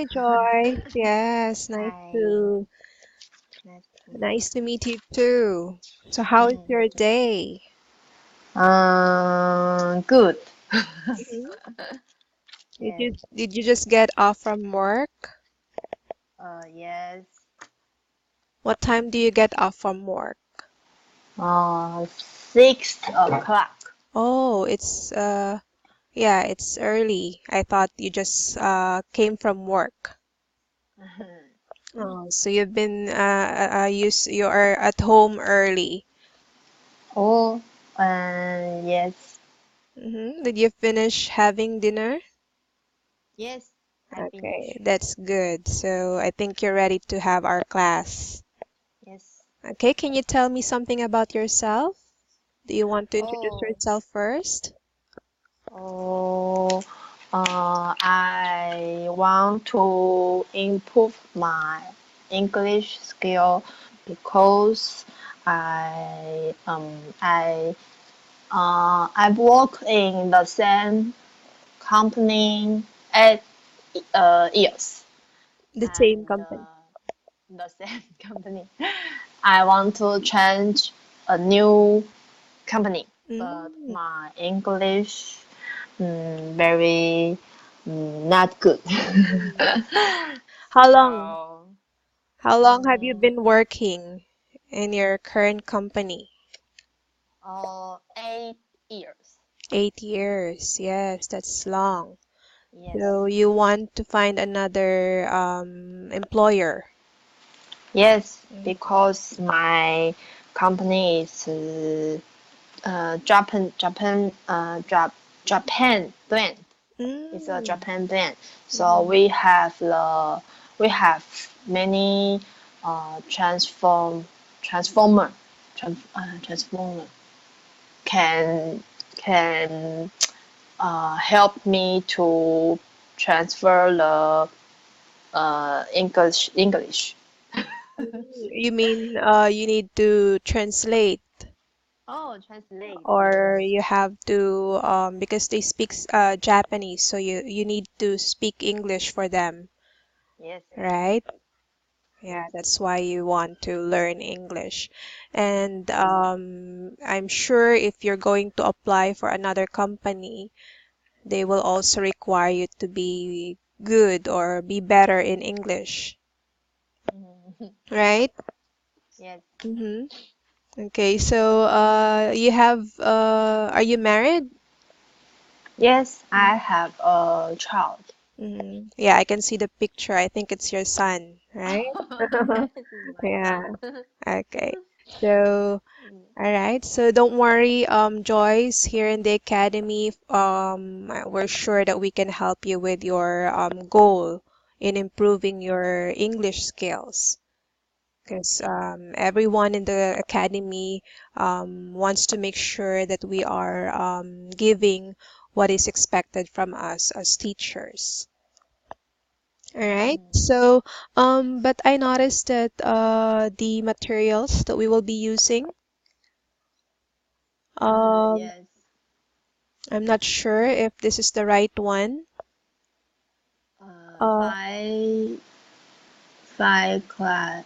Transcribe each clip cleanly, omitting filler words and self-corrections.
Hi, Joyce. Yes, Hi, nice to meet nice to meet you too. So, how is you. your day? Good. Mhm. Did Yes. you did you just get off from work? Yes. What time do you get off from work? 6 o'clock. Oh, it's yeah, it's early. I thought you just came from work. Oh, so you've been you are at home early. Oh, yes. Did you finish having dinner? Yes, I Okay, finish. that's good. So I think you're ready to have our class. Yes. Okay, can you tell me something about yourself? Do you want to introduce Oh, yourself first? oh, I want to improve my English skill because I've worked in the same company 8 years, The same and company. the same company. I want to change a new company, but Mm. my English very not good. How long? So, How long have you um, been working in your current company? 8 years. 8 years. Yes, that's long. Yes. So you want to find another employer. Yes, Mm. because my company is Japan brand. It's a Mm. Japan brand. So Mhm. we have many transformer can can help me to transfer the English. You mean you need to translate Oh, translate. or Yes. you have to because they speak Japanese, so you need to speak English for them, Yes. right? Yeah, Yes. that's why you want to learn English. And Yes. I'm sure if you're going to apply for another company, they will also require you to be good or be better in English, Mhm. right? Yes. Mm-hmm. Okay, so are you married? Yes, I have a child. Yeah, I can see the picture. I think it's your son, right? Yes, my Yeah. son. Okay. So, all right. So don't worry, Joyce, here in the academy, we're sure that we can help you with your goal in improving your English skills. Because everyone in the academy wants to make sure that we are giving what is expected from us as teachers. All right. Mm. So, but I noticed that the materials that we will be using, um, Yes. I'm not sure if this is the right one. Uh, Five class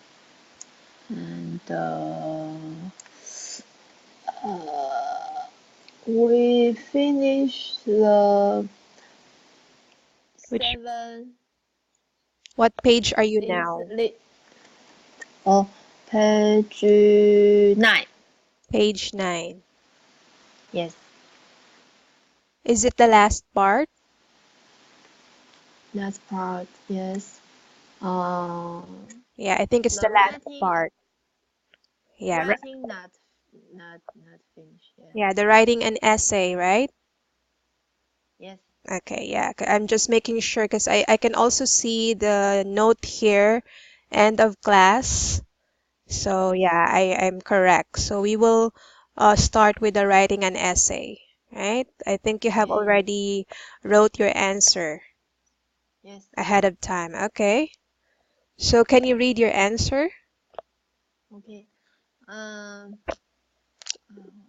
and uh, we finished the which seven what page are you this now? oh page 9. Page 9. Yes, Is it the last part? that's part. Yes. Uh, Yeah, I think it's the the last writing part. Yeah, writing not finished. Yeah. yeah, the writing an essay, right? Yes. Okay, yeah. I'm just making sure because I can also see the note here, end of class. So Yes. yeah, I'm correct. So we will start with the writing an essay, right? I think you have Okay. already wrote your answer Yes. ahead of time. Okay. So can you read your answer? Okay. Um.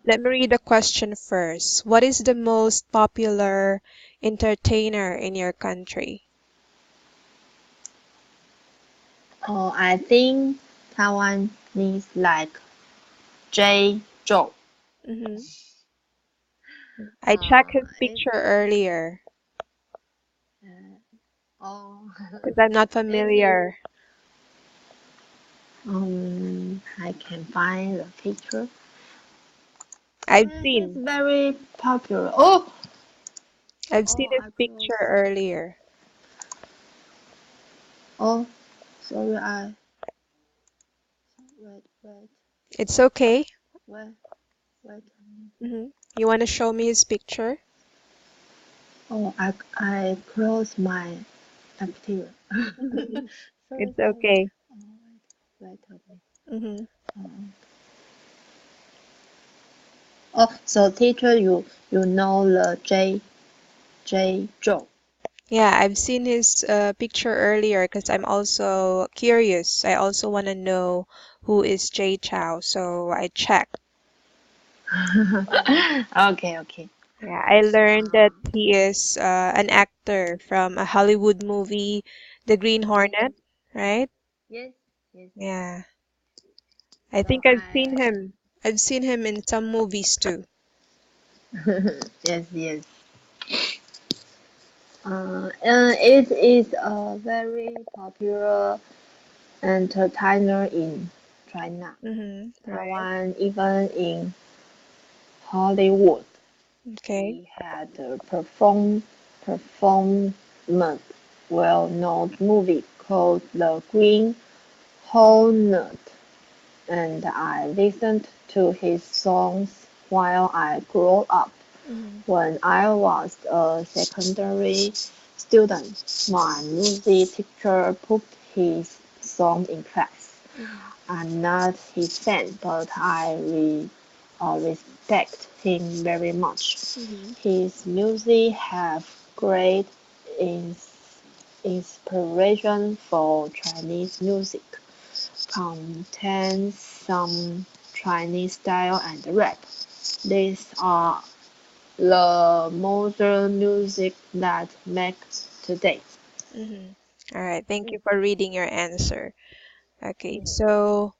Let me read the question first. What is the most popular entertainer in your country? Oh, I think Taiwan needs like J. Joe. Hmm. I checked his It's picture earlier oh, because I'm not maybe familiar. I can find the picture. I've He's seen. very popular. I've seen Oh, his I close. picture earlier. Oh, sorry. I wait, It's okay. wait, wait. Hmm. You want to show me his picture? Oh, I close my computer. Sorry, It's sorry. okay. Oh, wait a minute. Hmm. Oh, so teacher, you know the J Joe. Yeah, I've seen his picture earlier because I'm also curious. I also want to know who is Jay Chow, so I checked. Okay, okay. Yeah, I learned that Um, he is an actor from a Hollywood movie, The Green yes, Hornet, right? yes, yes. Yeah, I So think I've seen him. I've seen him in some movies too. yes, yes. It is a very popular entertainer in China, Mm-hmm. Right. Taiwan, even in Hollywood. Okay. He had performed well-known movie called The Green Hornet, and I listened to his songs while I grew up. Mm-hmm. When I was a secondary student, my music teacher put his song in class. Mm-hmm. I'm not his fan, but I respect him very much. Mm-hmm. His music have great ins- inspiration for Chinese music, contains some Chinese style and rap. These are the modern music that makes today. Mm-hmm. All right. Thank you Mm, for reading your answer. Okay, mm. so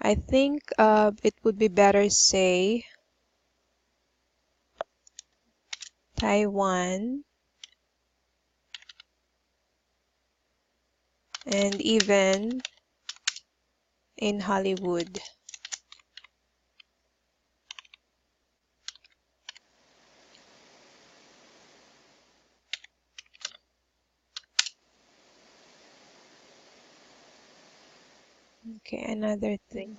I think it would be better say Taiwan and even in Hollywood. Okay, another thing.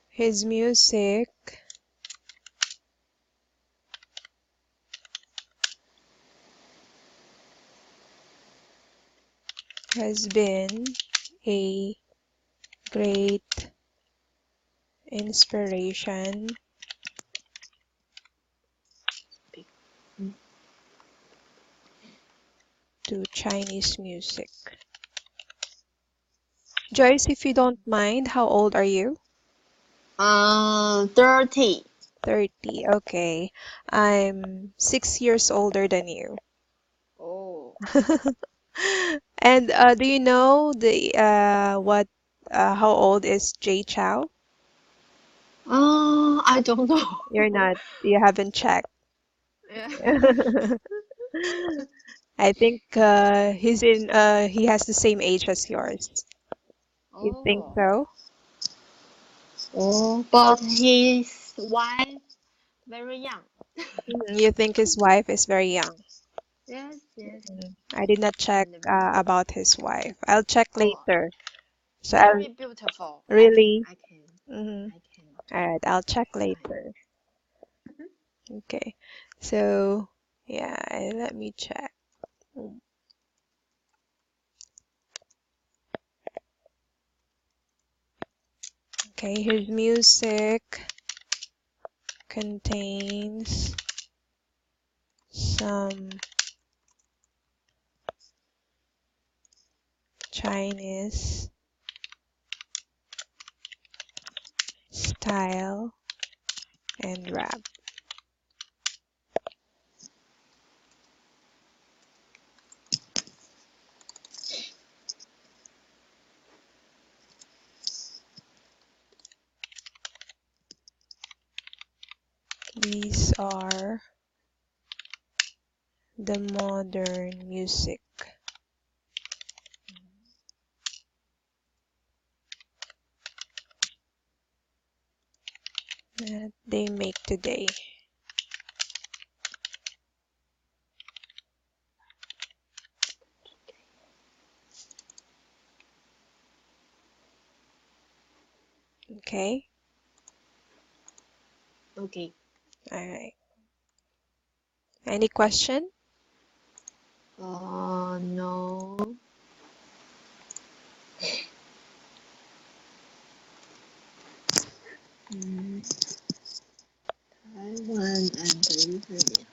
His music has been a great inspiration Mm. to Chinese music. Joyce, if you don't mind, how old are you? 30. 30. Okay. I'm 6 years older than you. Oh. And do you know the what how old is Jay Chow? I don't You're know. not, you haven't checked. Yeah. I think he has the same age as yours. You think Oh. so? Oh, but his wife very young. Mhm. You think his wife is very young? Yes, yes. I did not check And about his wife. I'll check oh, later. So I'll very beautiful. really. I can, Hmm. I can All right, I'll check find. later. Okay. So yeah, let me check. Okay, his music contains some Chinese style and rap. are the modern music that they make today? Okay, Okay. all right. Any question? No. Mm, Taiwan and Ukraine.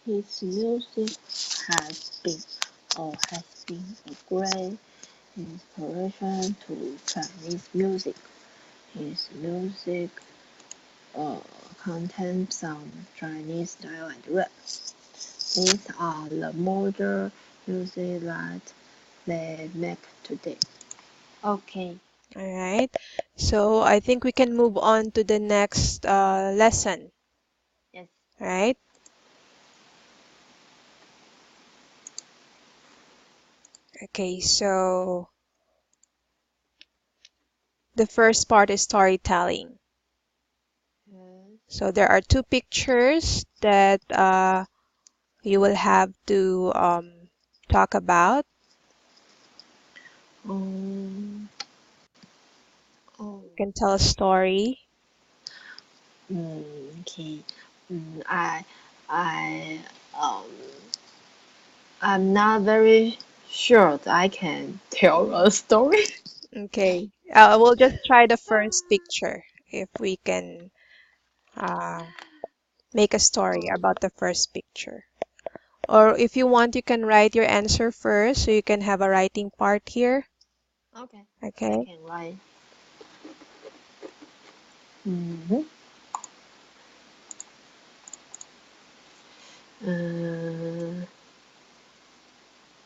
His music has been a great inspiration to Chinese music. His music uh, contains some Chinese style and rap. These are the modern music that they make today. Okay. All right. So I think we can move on to the next lesson, Yes. right? Okay, so the first part is storytelling. Yes. So there are two pictures that you will have to talk about. Um. Oh. You can tell a story. Okay. I I um I'm not very sure that I can tell a story. Okay, we'll just try the first picture if we can uh, make a story about the first picture. Or if you want, you can write your answer first so you can have a writing part here. Okay. I Okay. can write. Mm-hmm.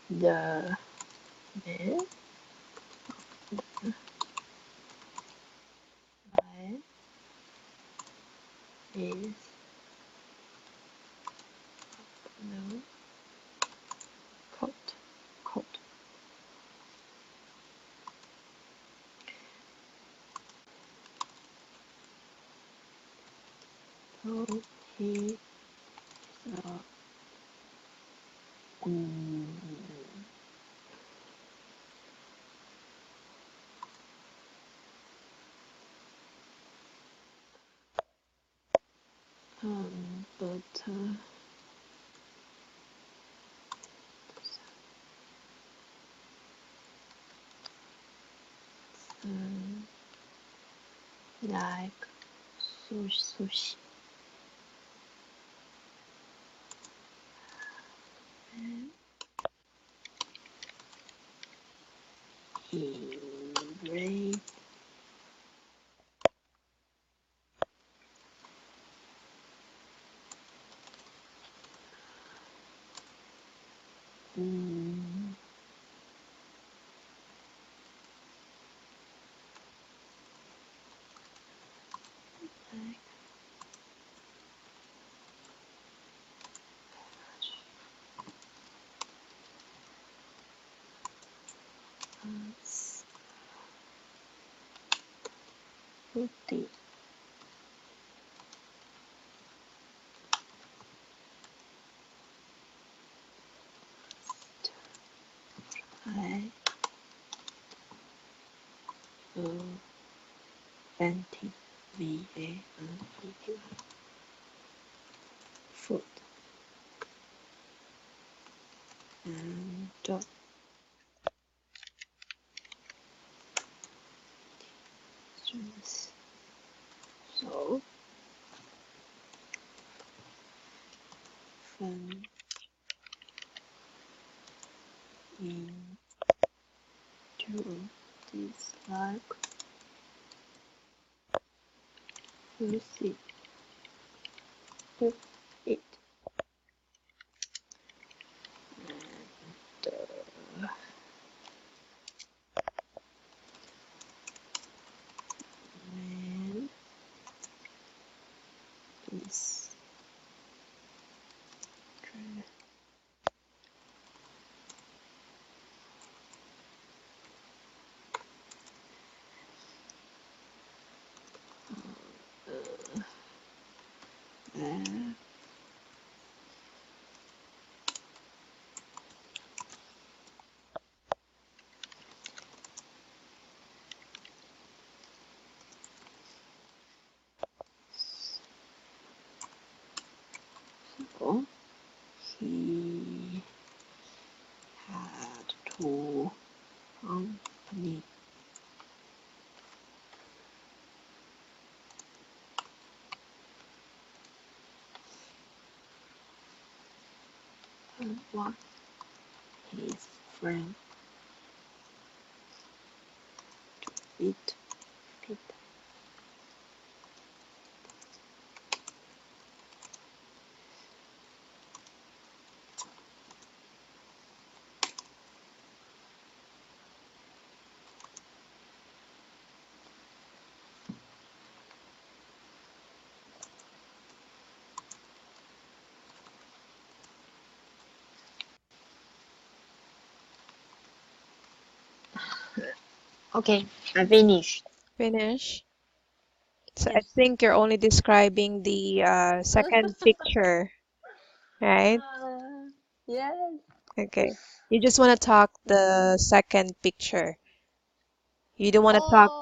The man right, is no coat. Coat. So he uh, mm, but um, like sushi. He read mm, like fruity. I Vanity, VANETY, food, and stress. So, fun into dislike music to it. And man is uh, 哦 he had to accompany one his friend eat pizza. Okay, I finished. Finish. So I Yes. think you're only describing the second picture, right? Yes. Okay. You just want to talk the second picture. You don't want to talk.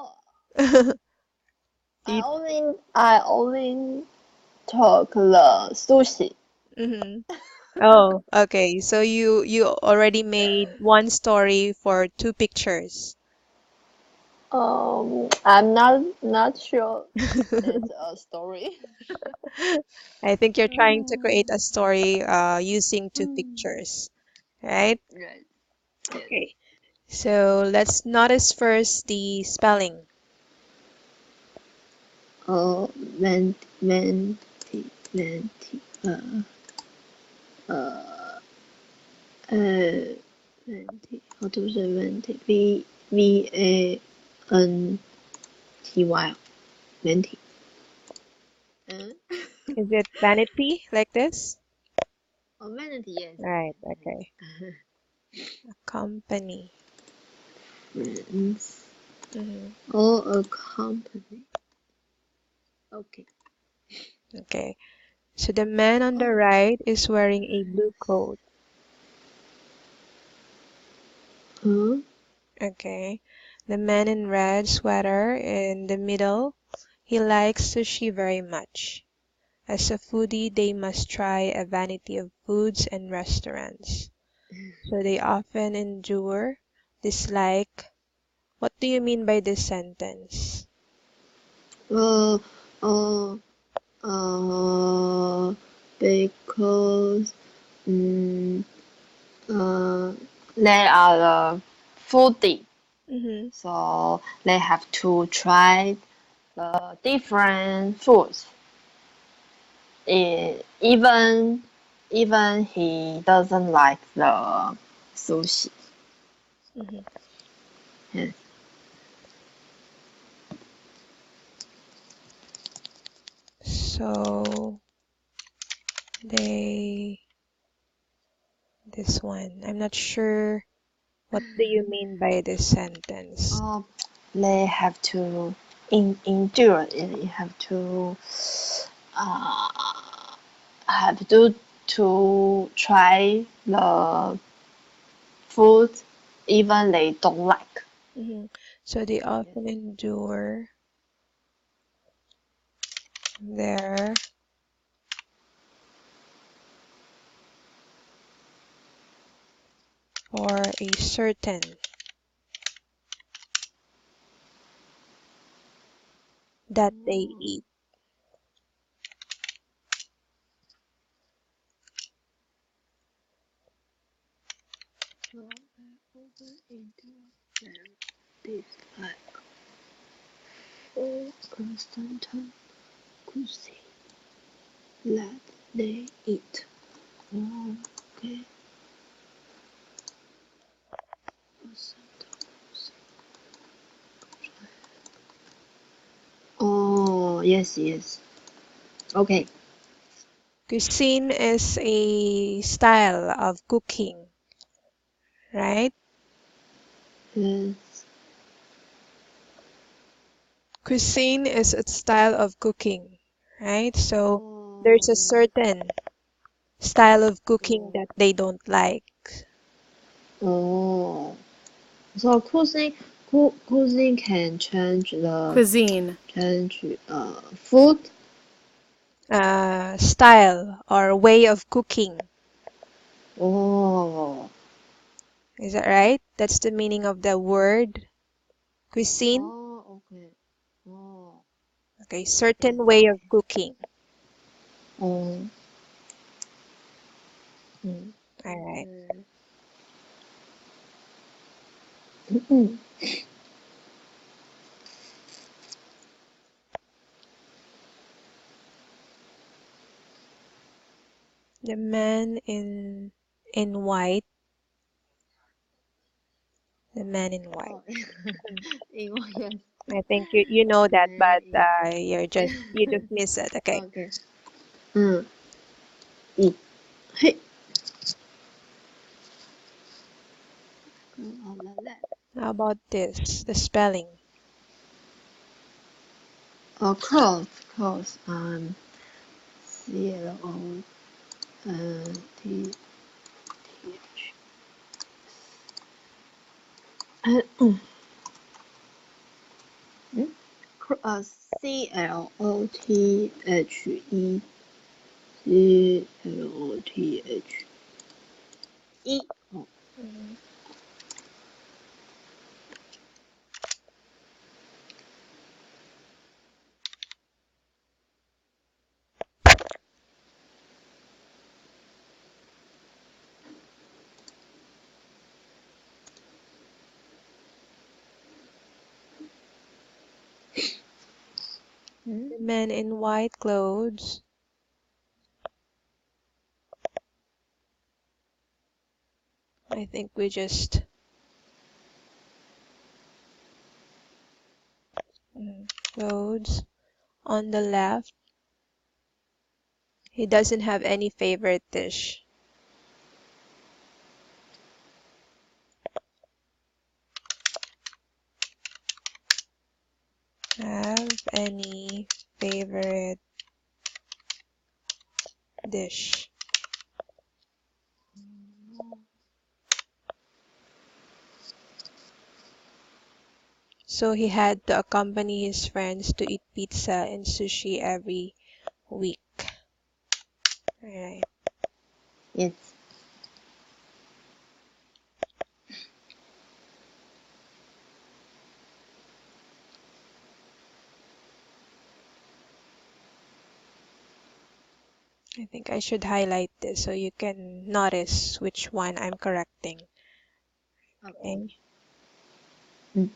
Oh, You, I only took the sushi. mhm. Oh, okay. So you already made one story for two pictures. I'm not sure it's a story. I think you're trying to create Mm, a story using two mm. pictures, right? Right. Yes. Okay. So let's notice first the spelling. Venti, venti, venti. Uh, venti. How to say venti? Vanty. Venti. Uh, Is it vanity like this? oh, vanity. Yes. Right, okay. Company. Friends. Hmm. Or a company. Okay. Okay. So the man on the Oh. right is wearing a blue coat. Huh? Okay. The man in red sweater in the middle, he likes sushi very much. As a foodie, they must try a vanity of foods and restaurants. So they often endure, dislike. What do you mean by this sentence? Uh, uh, uh, because mm, uh, they are the foodie, Mm-hmm. so they have to try the different foods. Even even he doesn't like the sushi. Mm-hmm. Yes. So they, this one, I'm not sure. What do you mean by this sentence? Uh, they have to endure it. You uh, have to try the food even they don't like. Hmm. So they often endure there for a certain that they eat. So they over endure their dislike for a certain cuisine that they eat. Okay. Oh, yes, yes. Okay. Cuisine is a style of cooking, right? Yes. Cuisine is a style of cooking, right? So Oh, there's a certain style of cooking oh, that they don't like. oh. So cuisine can Cuisine. change food. Style or way of cooking. Oh, Is that right? That's the meaning of the word cuisine. oh, okay. Oh, Okay, yes, certain way of okay. cooking. Oh, mm, All right. okay. Mm, The man in white. The man in white. oh, yes. I think you know that, Man but in you just miss it. Okay. okay. 嗯，一嘿，on the left. How about this? The spelling. Close, close. C-L-O T H. Clothe. E. Oh, Mhm. hmm? The man in white clothes. I think we just clothes on the left. He doesn't have any favorite dish. Have any favorite dish? So he had to accompany his friends to eat pizza and sushi every week. Alright. Yes. I think I should highlight this so you can notice which one I'm correcting. Okay. Okay. Mm.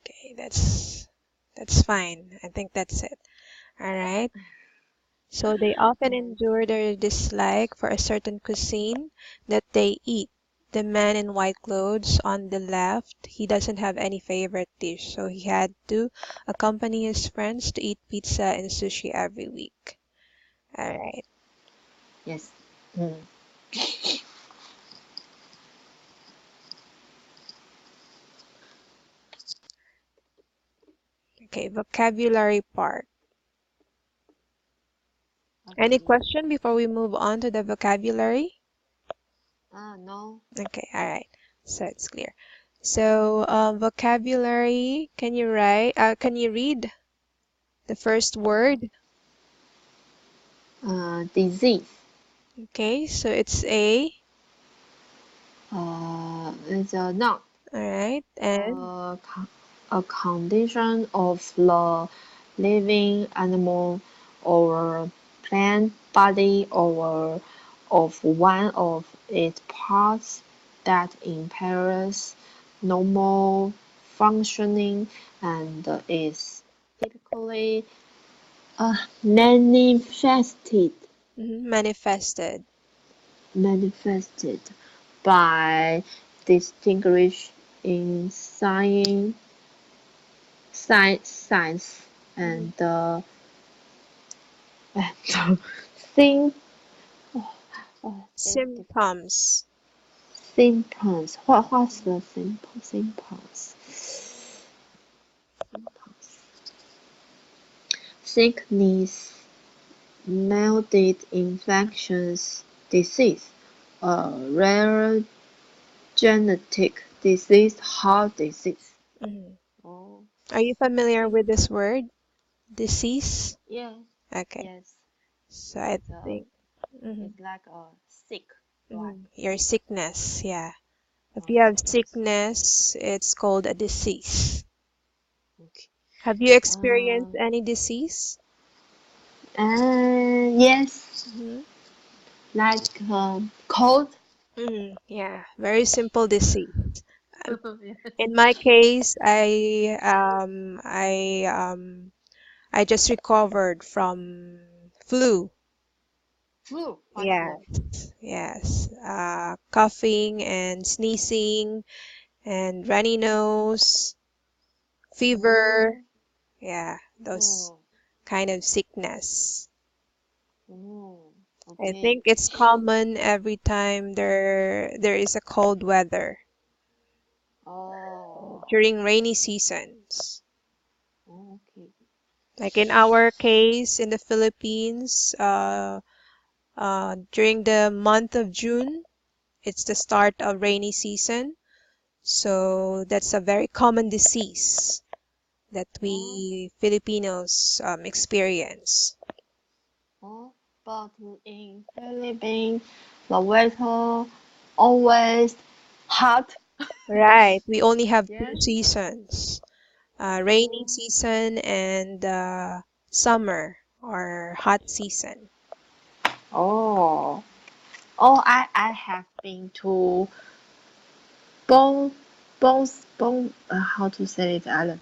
Okay, that's fine. I think that's it. All right. So they often Yes. endure their dislike for a certain cuisine that they eat. The man in white clothes on the left, he doesn't have any favorite dish, so he had to accompany his friends to eat pizza and sushi every week. All right. Yes. Mm. Okay, vocabulary part. Any Okay. question before we move on to the vocabulary? No. Okay, all right. So it's clear. So vocabulary, can you read the first word? Disease. Okay, so it's a, It's a noun. all right, and A condition of the living animal or plant body or of one of its parts that impairs normal functioning and is typically manifested manifested. manifested by distinguished in science Mhm. and Sym very difficult. Symptoms. Symptoms. What's the symptoms? Symptoms. Sickness, mild infections, disease, rare genetic disease, heart disease. Mhm. Oh, Are you familiar with symptoms. this word? Disease? Yes, Okay. yes. So I It's think mhm, it's like a sick, right? your Sick. sickness, yeah. If Oh, you have sickness. sickness, it's called a disease. Okay. Have you experienced Um, any disease? yes, Hmm. like cold. Yeah, very simple disease. Yes. In my case, I just recovered from flu. Flu. What's Yes, flu? yes. Coughing and sneezing and runny nose, fever. Oh, Yeah, those oh, kind of sickness. oh. I Okay. think it's common every time there is a cold weather Oh, during rainy seasons. okay. Like in our case in the Philippines, during the month of June, it's the start of rainy season. So that's a very common disease that Oh, we Filipinos experience. oh. But in Philippines, the weather always hot. Right. We only have two Yes. seasons, rainy Oh, season and summer or hot season. oh, oh. I have been to Bon, how to say it, Alan?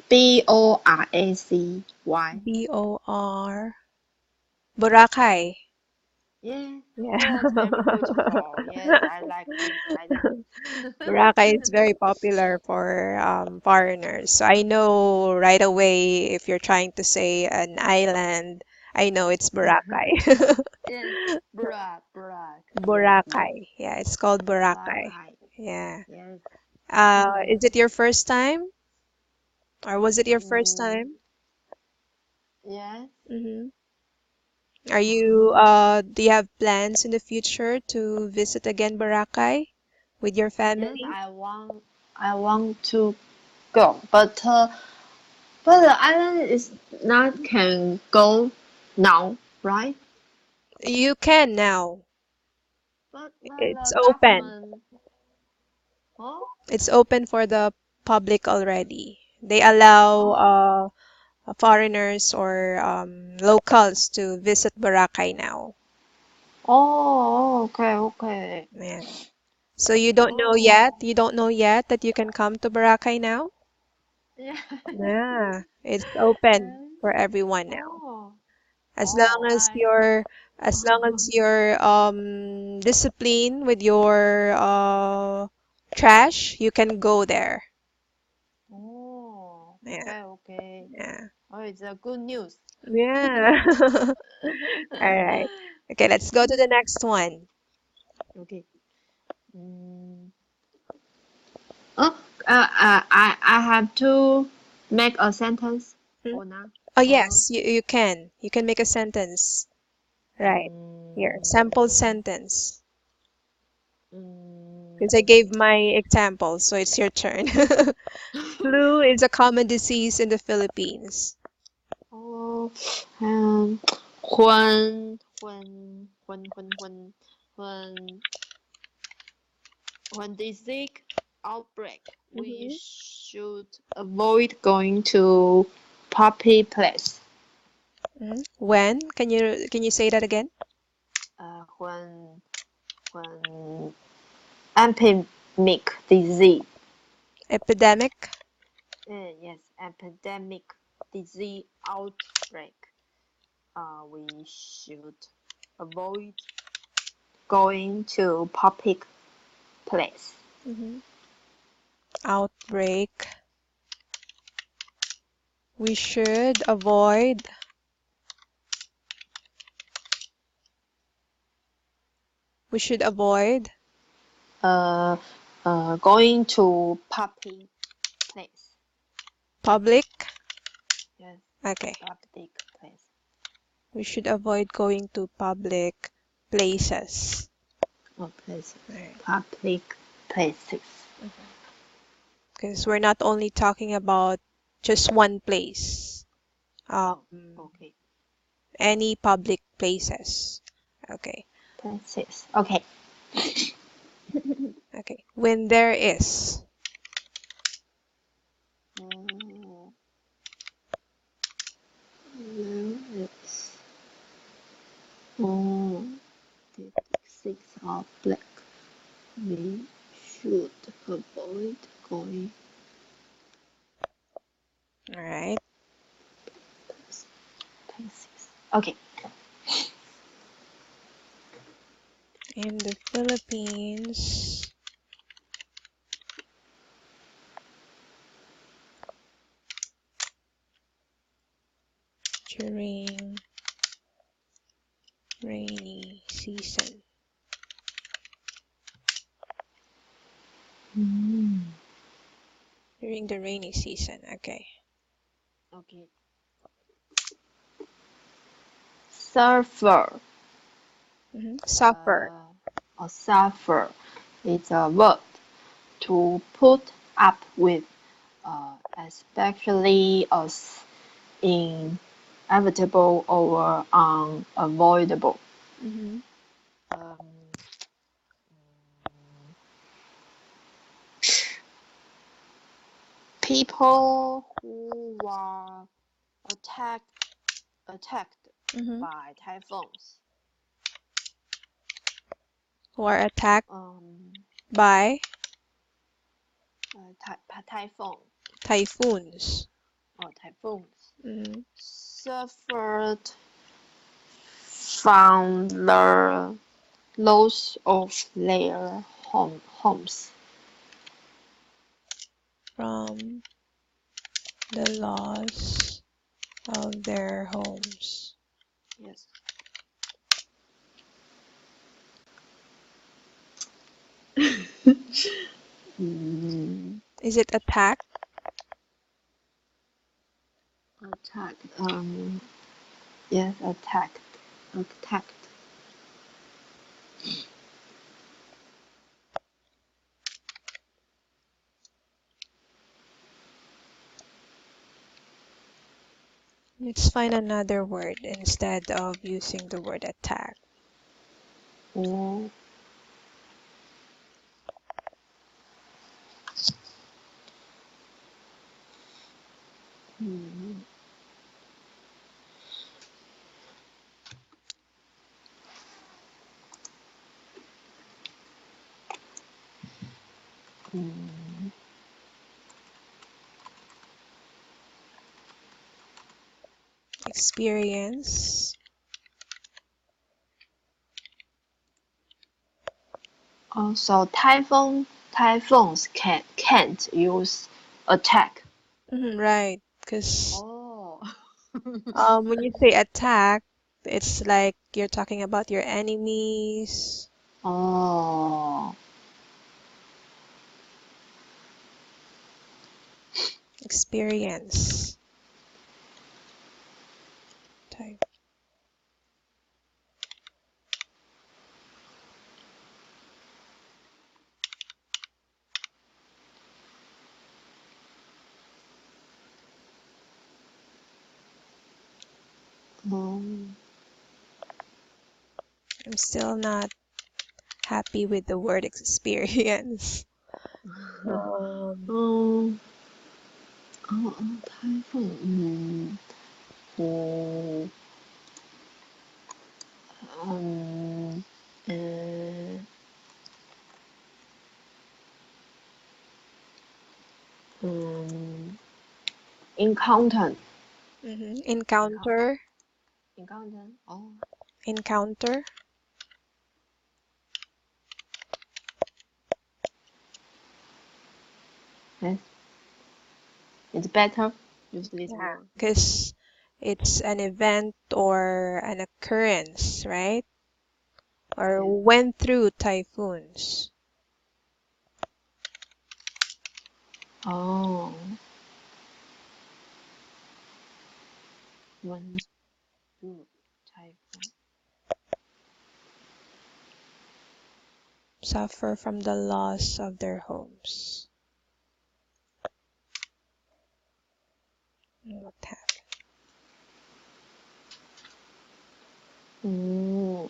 Boracy. Bor Boracay. Yeah. Yeah. Oh, it's very beautiful. Yes, I like this island. Boracay is very popular for foreigners. So I know right away if you're trying to say an island, I know it's Boracay. Yes, Burak. Yes. Boracay. Yeah, it's called Boracay. Boracay. Yeah. Yes. Is it your first time? Or was it your first Mm, time? yes. Mm-hmm. Do you have plans in the future to visit again Boracay with your Yes, family? I want to go, but the island is not can go now, right? You can now. But It's the open. government, oh, It's open for the public already. They allow oh, foreigners or locals to visit Boracay now. oh, okay. Yeah. So you don't know yet? Oh, You don't know yet that you can come to Boracay now? yeah. Yeah, it's open Yes. for everyone now. Oh, As long oh, as you're disciplined with your trash, you can go there. oh, Yeah, okay. yeah, Oh, it's a good news. yeah. All right. Okay, let's go to the next one. Okay. Mm. Oh, I have to make a sentence Hmm? or not? Oh Or yes, you can. You can make a sentence. Right. Here, sample sentence. Because I gave my mm, example, so it's your turn. Flu is a common disease in the Philippines. oh, um, when when disease outbreak, we Hmm. should avoid going to public place. When? Can you say that again? When epidemic disease, Epidemic. yes, epidemic disease outbreak, we should avoid going to place. Mm-hmm. Outbreak. We should avoid. We should avoid Uh, going to public place. public. Yes, Okay. public place. We should avoid going to public places. Or places. Right. Public places. Because we're not only talking about just one place. Um, Oh, okay. any public places. Okay. Places. Okay. Okay. When there is. It's the six are black. We should avoid going All right. places. Okay. In the Philippines, during rainy season. During the rainy season. Okay. Okay. Surfer. Suffer. Or suffer is a word to put up with, especially as inevitable or unavoidable. Mm-hmm. Um, People who were attacked Mm-hmm. by typhoons. Who are attacked Um, by Typhoon typhoons. or typhoons Mm-hmm. suffered from the loss of their homes. From the loss of their homes. Yes. Is it attack? Attacked. Yes, attacked. Attacked. Let's find another word instead of using the word attack. Oh. Mm. Mm. Experience. Also, typhoons can't use attack. Right. Because Oh. when you say attack, it's like you're talking about your enemies. Oh. Experience. Type. Um, I'm still not happy with the word experience. Um, um, typhoon. Oh. Um. Uh, um. Encounter. encounter. Encounter. Oh. Encounter. Yes, it's better. Use this Yeah, word. because it's an event or an occurrence, right? Or Yes. went through typhoons. Oh, one, two, typhoon. Suffer from the loss of their homes. What happened? Mm,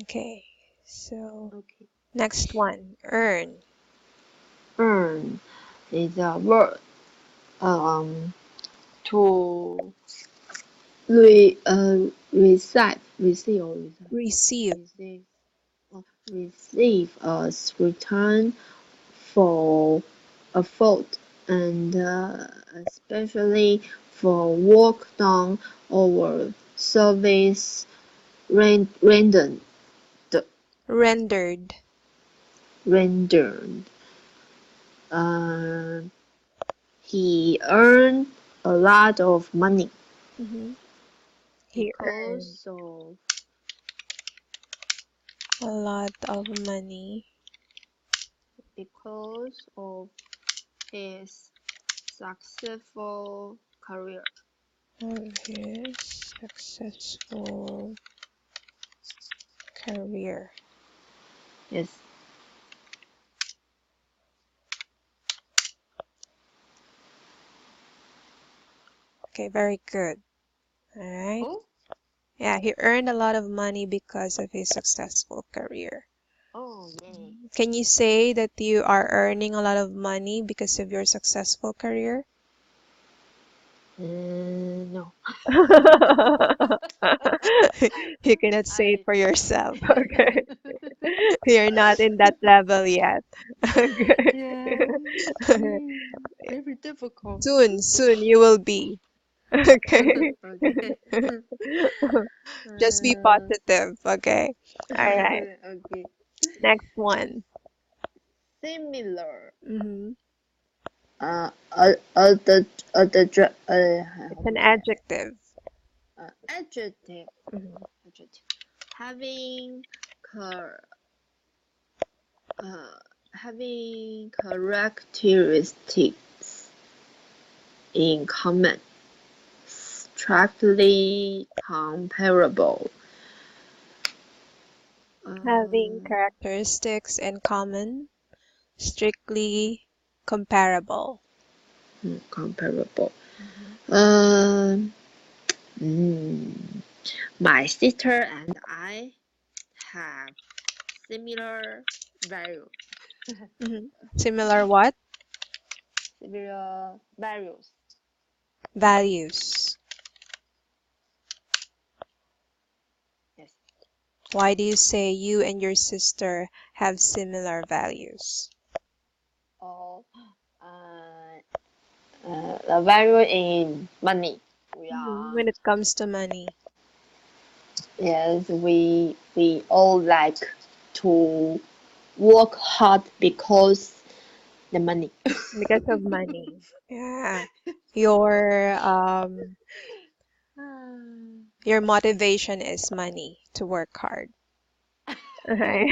Okay, so okay. next one, earn. Earn is a word to receive or Receive. receive receive as return for effort and especially for work done or service rendered Rendered. rendered. Uh, he earned a lot of money Hmm. He earned because of a lot of money because of his successful career. of his successful career. Yes. Okay, very good. All right. Oh, Yeah, he earned a lot of money because of his successful career. oh, yay. Can you say that you are earning a lot of money because of your successful career? No. You cannot say it I for yourself, okay? You're not in that level yet. Okay. yeah, very difficult. Soon, soon you will be. Okay. Okay. Just be Uh, positive, okay? All right. okay. Next one. Similar. Hmm. It's How an to say? adjective. Adjective. Mhm. Adjective. Having car. Uh, having characteristics in common, strictly comparable. Having Um, characteristics in common, strictly comparable. comparable. Mhm. Um, mm, my sister and I have similar value, Mhm. Similar what? similar values. Values. Yes. Why do you say you and your sister have similar values? Or the value in money. We Mhm. are When it comes to money, yes, we all like to work hard because the money. because of money. Yeah. Your um your motivation is money to work hard. Okay.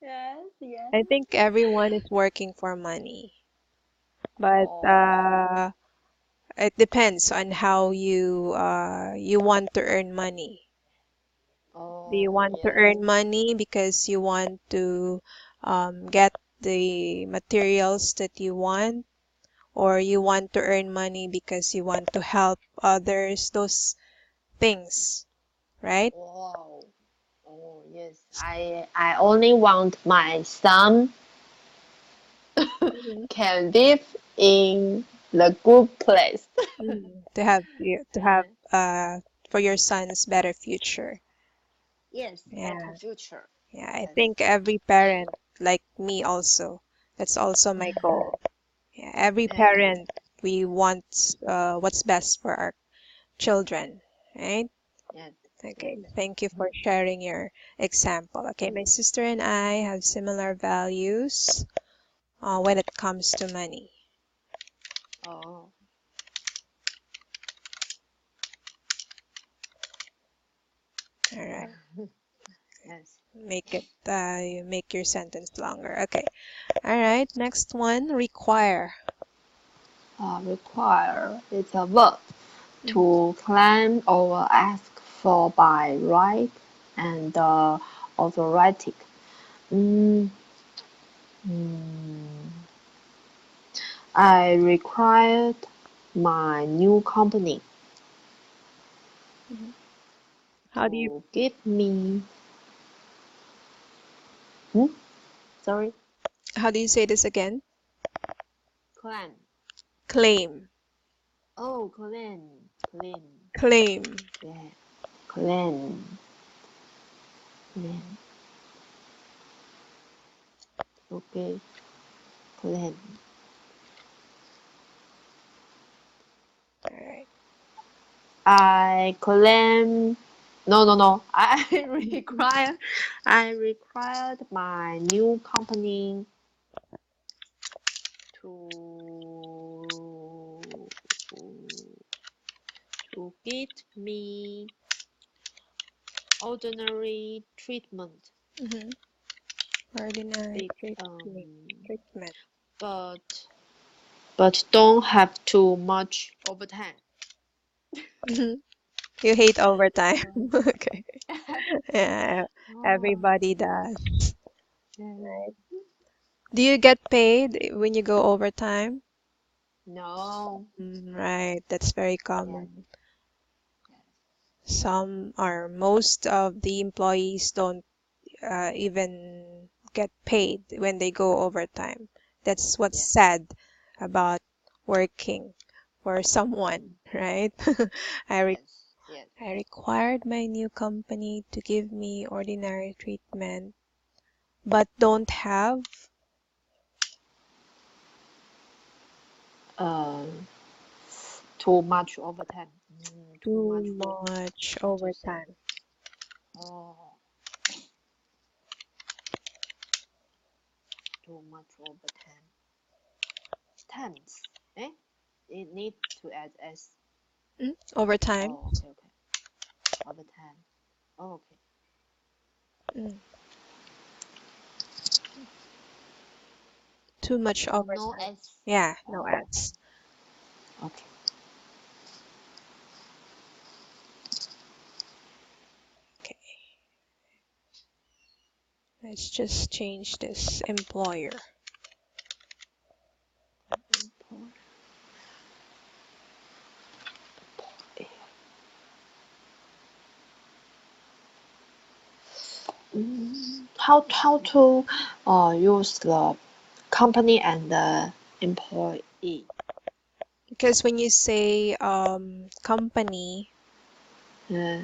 Yes, yes. I think everyone is working for money, but Oh, it depends on how you want to earn money. Do you oh, want to yes. earn money because you want to get the materials that you want, or you want to earn money because you want to help others, those things, right? Wow. Oh, yes. I only want my son Mhm. can live in the good place. To have you to have Uh, for your son's better future. yes, better Yeah, future. yeah. I Yes. think every parent, like me also, that's also my goal. Yeah, every Uh, parent, we want what's best for our children, right? Yes. Yes. Okay, thank you for sharing your example. Okay, my Mm. sister and I have similar values when it comes to money. Oh. All right, Yes. make your sentence longer. Okay, all right, next one, require. Require is a verb Mhm, to claim or ask for by right and authority. Mm, mm, I required my new company mhm. How do you to give me. Hmm? Sorry, how do you say this again? claim. Claim, Oh, claim, claim. claim. Yeah, claim, claim. Okay, claim. All right. I claim. No, no, no. I required my new company to give me ordinary treatment, Mm-hmm. Ordinary big, treatment. but don't have too much overtime. Mhm. You hate overtime. Um, Okay. Yeah, oh, everybody does. yeah, Right. yeah. Do you get paid when you go overtime? No. Right, that's very Yes, common. yes, Some or most of the employees don't even get paid when they go overtime. That's what's yes. sad about working for Mm, someone, right? I re yes, yes. I required my new company to give me ordinary treatment, but don't have Uh, too much overtime. Too much too work. much How to say? overtime. Oh, too much overtime. Times. Eh? It need to add s. Overtime. Oh, okay, okay. Overtime. Oh, okay. Mm, too much Oh, no overtime. s. Yeah, no Oh, ads. okay. Okay, let's just change this employer. How to use the company and the employee? Because when you say company, Uh,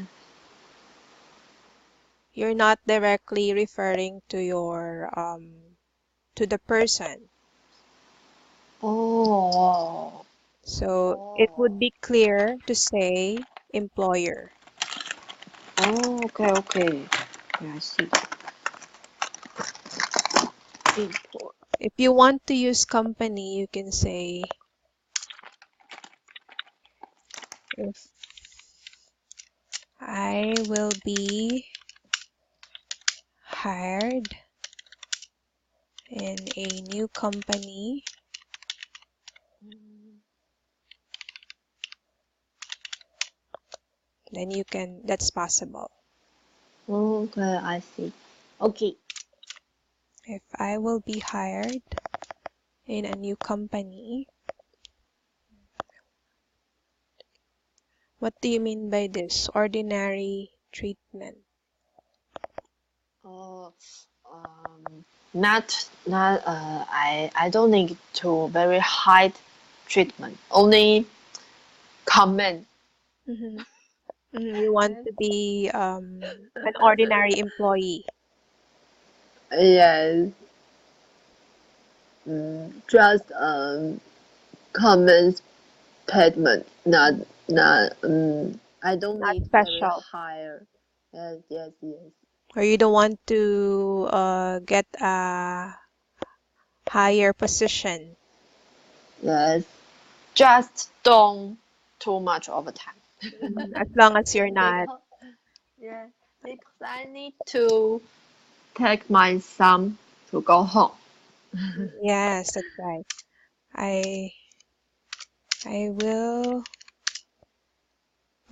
you're not directly referring to your to the person. oh, So it oh, would be clear to say employer. oh, okay, okay. Yeah, I see. Import. If you want to use company, you can say if I will be hired in a new company, then you can, that's possible. Okay, I see. Okay. If I will be hired in a new company, what do you mean by this? Ordinary treatment. Uh, not I don't need to very high treatment. Only comment. Hmm. You want Yes. to be an ordinary employee. Yes. Just common statement, not Not, I don't Not need very special. higher. Yes, yes, yes. Or you don't want to get a higher position. Yes. Just don't too much overtime. As long as you're not. Because yeah, because I need to take my son to go home. Yes, that's right. I I will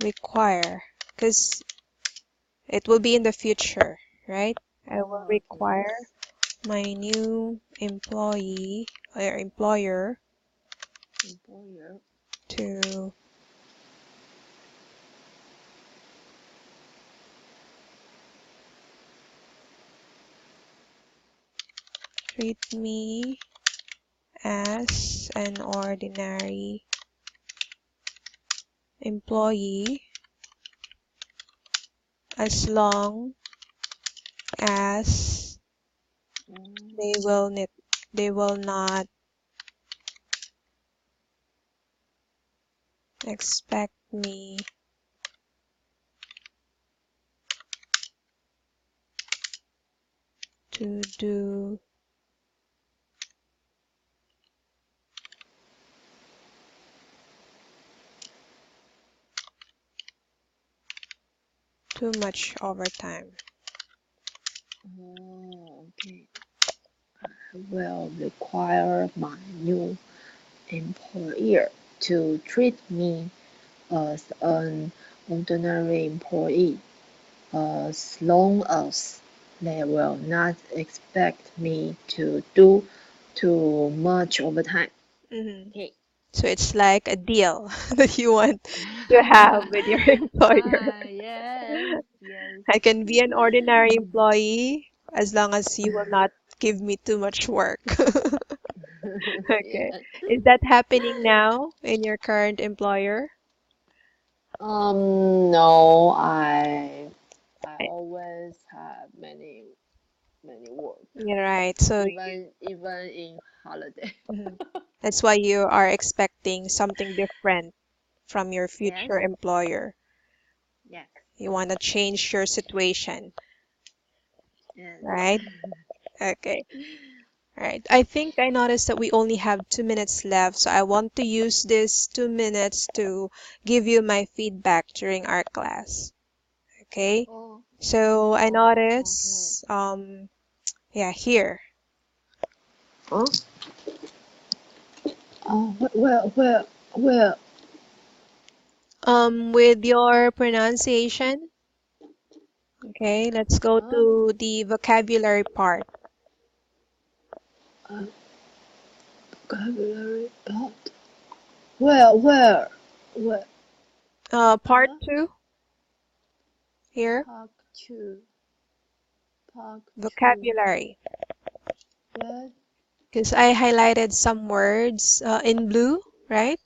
require because it will be in the future, right? I will Oh, okay. require my new employee or employer Employer. to treat me as an ordinary employee as long as Mm, they will need, they will not expect me to do too much overtime. oh, okay. I will require my new employer to treat me as an ordinary employee as long as they will not expect me to do too much overtime. Hmm. Okay. So it's like a deal that you want to have with your employer. Yes, yes. I can be an ordinary employee as long as you will not give me too much work. Okay. Yes. Is that happening now in your current employer? No, I always have many work, You're right. So you, even in holiday. mhm. That's why you are expecting something different from your Yes, future employer. yes, You want to change your situation, yes. right? Okay. All right. I think I noticed that we only have 2 minutes left, so I want to use this 2 minutes to give you my feedback during our class. Okay. Oh, So I oh, okay. notice, yeah, here, Huh? Oh, where? with your pronunciation. Okay, let's go Uh, to the vocabulary part. uh, vocabulary part. Where? Part Huh? two here, Park two, park two. vocabulary. Yes. Because I highlighted some words in blue, right?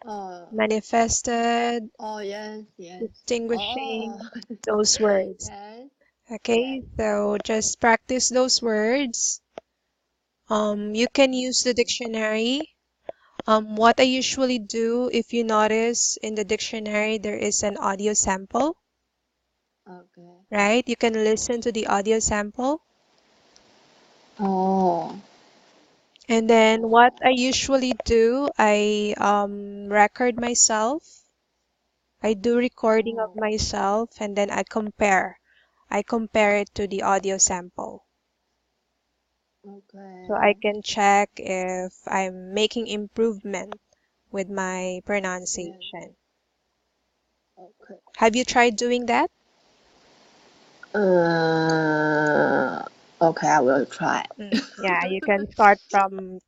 Uh, Manifested, oh, yes, yes. Oh, distinguishing those words. yes, yes. Okay, so just practice those words. You can use the Okay, dictionary. What I usually do, if you notice in the dictionary, there is an audio sample, okay. right? You can listen to the audio sample. Oh, And then what oh, I usually do, I record myself. I do recording of oh, myself and then I compare. I compare it to the audio sample. So I okay. can check if I'm making improvement with my Yes, pronunciation. okay. Have you tried doing that? Uh, okay, I will try. Yeah, you can start from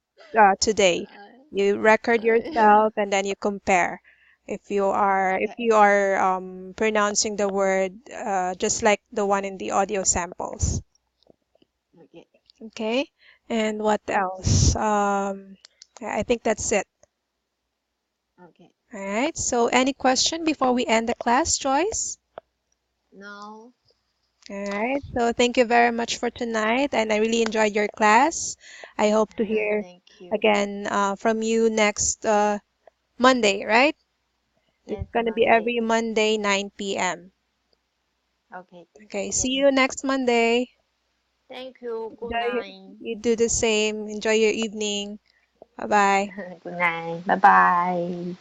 today. You record yourself and then you compare. If Okay, you are pronouncing the word just like the one in the audio samples. okay, Okay, and what okay, else? I think that's it. okay. All right. So, any question before we end the class, Joyce? Now, All right. So, thank you very much for tonight, and I really enjoyed your class. I hope to hear thank you. again from you next Monday, right? It's Next gonna be Monday. every Monday, 9 p.m. Okay. Okay, see Yes. you next Monday. Thank you. Good Enjoy your, night. you do the same. Enjoy your evening. Bye bye. Good night. Bye bye.